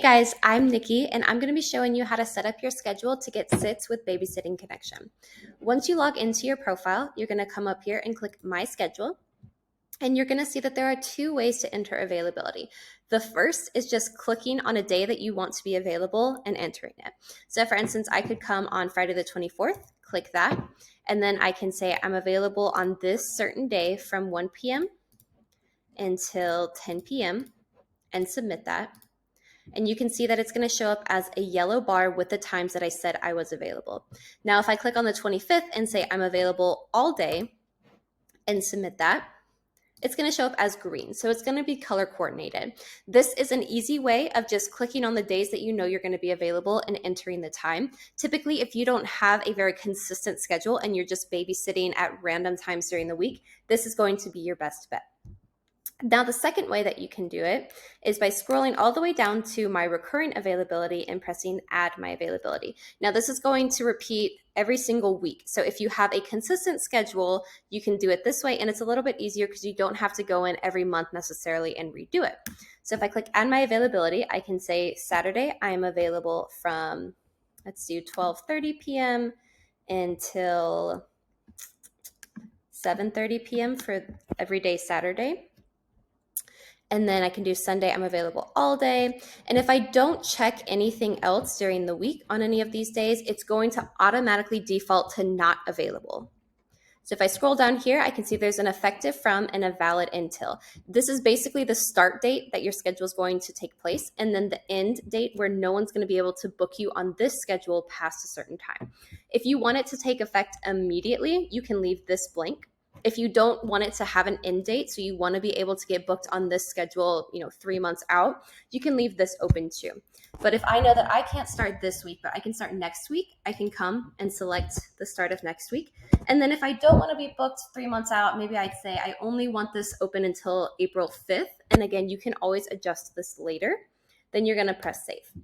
guys, I'm Nikki, and I'm going to be showing you how to set up your schedule to get sits with Babysitting Connection. Once you log into your profile, you're going to come up here and click My Schedule, and you're going to see that there are two ways to enter availability. The first is just clicking on a day that you want to be available and entering it. So for instance, I could come on Friday the 24th, click that, and then I can say I'm available on this certain day from 1 p.m. until 10 p.m. and submit that. And you can see that it's going to show up as a yellow bar with the times that I said I was available. Now, if I click on the 25th and say I'm available all day and submit that, it's going to show up as green. So it's going to be color coordinated. This is an easy way of just clicking on the days that you know you're going to be available and entering the time. Typically, if you don't have a very consistent schedule and you're just babysitting at random times during the week, this is going to be your best bet. Now, the second way that you can do it is by scrolling all the way down to my recurring availability and pressing add my availability. Now, this is going to repeat every single week. So if you have a consistent schedule, you can do it this way, and it's a little bit easier because you don't have to go in every month necessarily and redo it. So if I click add my availability, I can say Saturday, I am available from, let's do 12:30 p.m. until 7:30 p.m. for every day Saturday. And then I can do Sunday, I'm available all day. And if I don't check anything else during the week on any of these days, it's going to automatically default to not available. So if I scroll down here, I can see there's an effective from and a valid until. This is basically the start date that your schedule is going to take place, and then the end date where no one's going to be able to book you on this schedule past a certain time. If you want it to take effect immediately, you can leave this blank. If you don't want it to have an end date, so you want to be able to get booked on this schedule, 3 months out, you can leave this open too. But if I know that I can't start this week, but I can start next week, I can come and select the start of next week. And then if I don't want to be booked 3 months out, maybe I'd say I only want this open until April 5th. And again, you can always adjust this later. Then you're going to press save.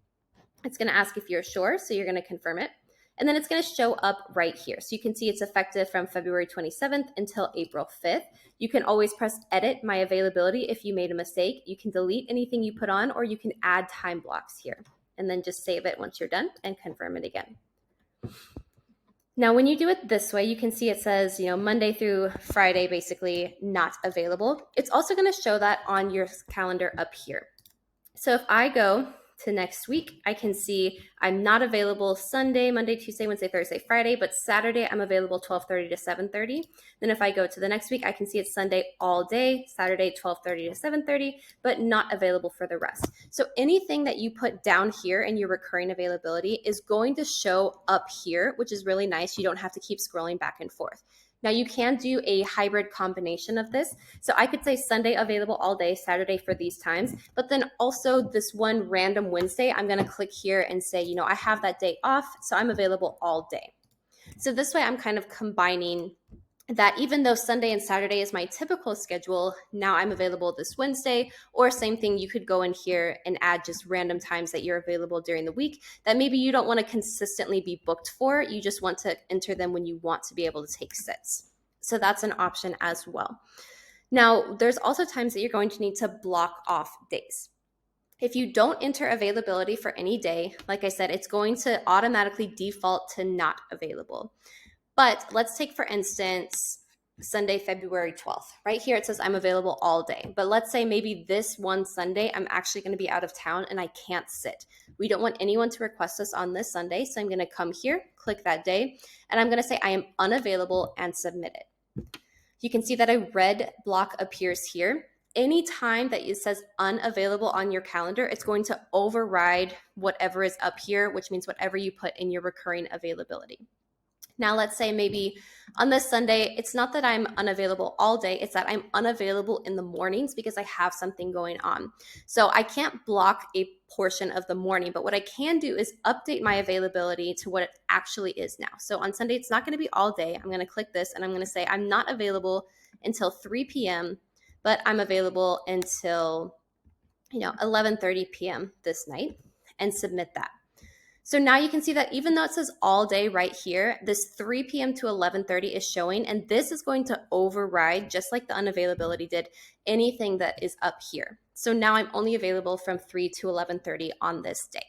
It's going to ask if you're sure, so you're going to confirm it. And then it's going to show up right here. So you can see it's effective from February 27th until April 5th. You can always press edit my availability if you made a mistake. You can delete anything you put on, or you can add time blocks here. And then just save it once you're done and confirm it again. Now, when you do it this way, you can see it says, Monday through Friday, basically not available. It's also going to show that on your calendar up here. So if I go to next week, I can see I'm not available Sunday, Monday, Tuesday, Wednesday, Thursday, Friday, but Saturday I'm available 12:30 to 7:30. Then if I go to the next week, I can see it's Sunday all day, Saturday 12:30 to 7:30, but not available for the rest. So anything that you put down here in your recurring availability is going to show up here, which is really nice. You don't have to keep scrolling back and forth. Now you can do a hybrid combination of this. So I could say Sunday available all day, Saturday for these times, but then also this one random Wednesday, I'm gonna click here and say, I have that day off, so I'm available all day. So this way I'm kind of combining that even though Sunday and Saturday is my typical schedule, now I'm available this Wednesday, or same thing, you could go in here and add just random times that you're available during the week that maybe you don't want to consistently be booked for. You just want to enter them when you want to be able to take sits. So that's an option as well. Now, there's also times that you're going to need to block off days. If you don't enter availability for any day, like I said, it's going to automatically default to not available. But let's take, for instance, Sunday, February 12th. Right here, it says I'm available all day. But let's say maybe this one Sunday, I'm actually going to be out of town and I can't sit. We don't want anyone to request us on this Sunday. So I'm going to come here, click that day, and I'm going to say I am unavailable and submit it. You can see that a red block appears here. Anytime that it says unavailable on your calendar, it's going to override whatever is up here, which means whatever you put in your recurring availability. Now, let's say maybe on this Sunday, it's not that I'm unavailable all day, it's that I'm unavailable in the mornings because I have something going on. So I can't block a portion of the morning, but what I can do is update my availability to what it actually is now. So on Sunday, it's not going to be all day. I'm going to click this and I'm going to say I'm not available until 3 p.m., but I'm available until 11:30 p.m. this night, and submit that. So now you can see that even though it says all day right here, this 3 p.m. to 11:30 is showing, and this is going to override, just like the unavailability did, anything that is up here. So now I'm only available from 3 to 11:30 on this day.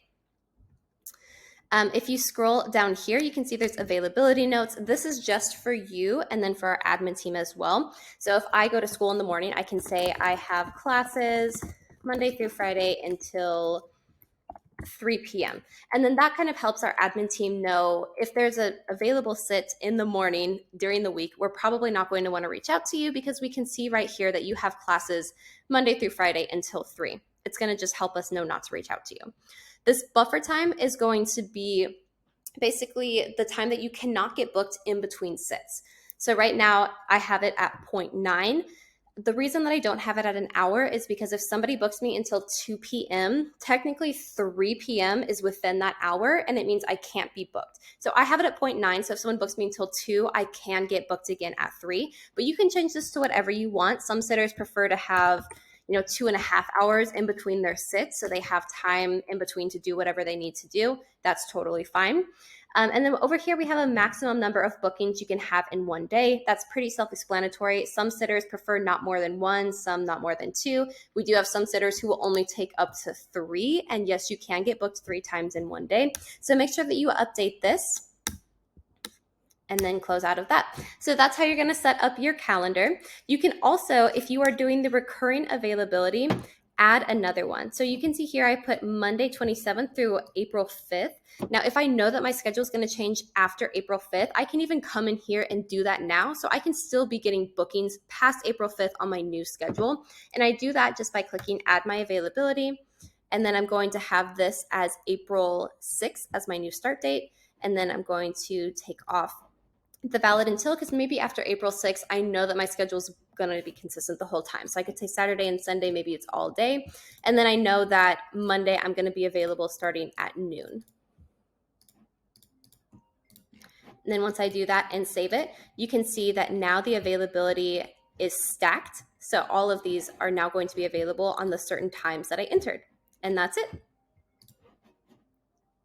If you scroll down here, you can see there's availability notes. This is just for you and then for our admin team as well. So if I go to school in the morning, I can say I have classes Monday through Friday until 3 p.m. And then that kind of helps our admin team know if there's an available sit in the morning during the week, we're probably not going to want to reach out to you because we can see right here that you have classes Monday through Friday until 3. It's going to just help us know not to reach out to you. This buffer time is going to be basically the time that you cannot get booked in between sits. So right now I have it at 0.9. The reason that I don't have it at an hour is because if somebody books me until 2 p.m., technically 3 p.m. is within that hour, and it means I can't be booked. So I have it at 0.9. So if someone books me until 2, I can get booked again at 3. But you can change this to whatever you want. Some sitters prefer to have 2.5 hours in between their sits, so they have time in between to do whatever they need to do. That's totally fine. And then over here, we have a maximum number of bookings you can have in one day. That's pretty self-explanatory. Some sitters prefer not more than 1, some not more than 2. We do have some sitters who will only take up to 3. And yes, you can get booked 3 times in one day. So make sure that you update this and then close out of that. So that's how you're going to set up your calendar. You can also, if you are doing the recurring availability, add another one. So you can see here I put Monday 27th through April 5th. Now, if I know that my schedule is going to change after April 5th, I can even come in here and do that now. So I can still be getting bookings past April 5th on my new schedule. And I do that just by clicking add my availability. And then I'm going to have this as April 6th as my new start date. And then I'm going to take off the valid until, because maybe after April 6th, I know that my schedule is going to be consistent the whole time. So I could say Saturday and Sunday, maybe it's all day. And then I know that Monday I'm going to be available starting at noon. And then once I do that and save it, you can see that now the availability is stacked. So all of these are now going to be available on the certain times that I entered. And that's it.